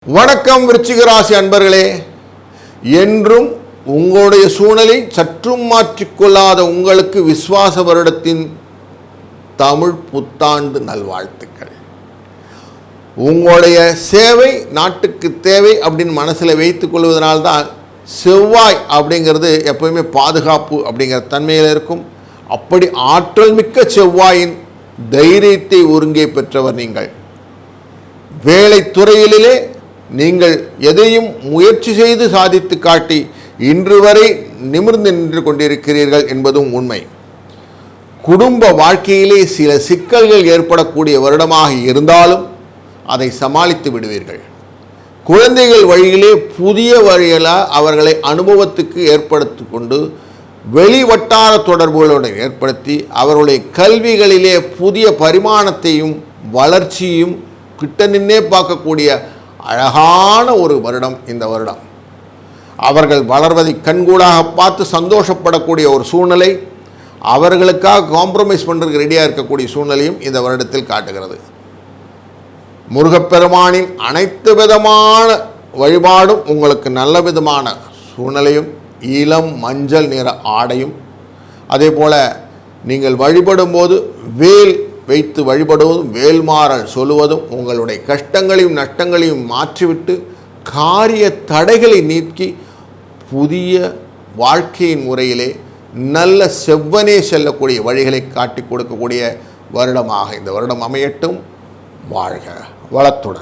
வணக்கம் விருச்சிக ராசி அன்பர்களே, என்றும் உங்களுடைய சூழலை சற்றும் மாற்றிக்கொள்ளாத உங்களுக்கு விஸ்வாச வருடத்தின் தமிழ் புத்தாண்டு நல்வாழ்த்துக்கள். உங்களுடைய சேவை நாட்டுக்கு தேவை அப்படின்னு மனசில் வைத்துக் கொள்வதனால்தான் செவ்வாய் அப்படிங்கிறது எப்பவுமே பாதுகாப்பு அப்படிங்கிற தன்மையில் இருக்கும். அப்படி ஆற்றல் மிக்க செவ்வாயின் தைரியத்தை ஒருங்கே பெற்றவர் நீங்கள். வேலை துறையிலே நீங்கள் எதையும் முயற்சி செய்து சாதித்து காட்டி இன்று வரை நிமிர்ந்து நின்று கொண்டிருக்கிறீர்கள் என்பதும் உண்மை. குடும்ப வாழ்க்கையிலே சில சிக்கல்கள் ஏற்படக்கூடிய வருடமாக இருந்தாலும் அதை சமாளித்து விடுவீர்கள். குழந்தைகள் வழியிலே புதிய வழியில் அவர்களை அனுபவத்துக்கு ஏற்படுத்தி கொண்டு வெளி வட்டார தொடர்புகளுடன் ஏற்படுத்தி அவர்களுடைய கல்விகளிலே புதிய பரிமாணத்தையும் வளர்ச்சியும் கிட்ட நின்னே பார்க்கக்கூடிய அழகான ஒரு வருடம் இந்த வருடம். அவர்கள் வளர்வதை கண்கூடாக பார்த்து சந்தோஷப்படக்கூடிய ஒரு சூழ்நிலை, அவர்களுக்காக காம்ப்ரமைஸ் பண்ணுறதுக்கு ரெடியாக இருக்கக்கூடிய சூழ்நிலையும் இந்த வருடத்தில் காட்டுகிறது. முருகப்பெருமானின் அனைத்து விதமான வழிபாடும் உங்களுக்கு நல்ல விதமான சூழ்நிலையும் இளம் மஞ்சள் நிற ஆடையும், அதே போல் நீங்கள் வழிபடும் போது வேல் வைத்து வழிபடுவதும் வேல்மாறல் சொல்லுவதும் உங்களுடைய கஷ்டங்களையும் நஷ்டங்களையும் மாற்றிவிட்டு காரிய தடைகளை நீக்கி புதிய வாழ்க்கையின் முறையிலே நல்ல செவ்வனே செல்லக்கூடிய வழிகளை காட்டி கொடுக்கக்கூடிய வருடமாக இந்த வருடம் அமையட்டும். வாழ்க வளத்துடன்.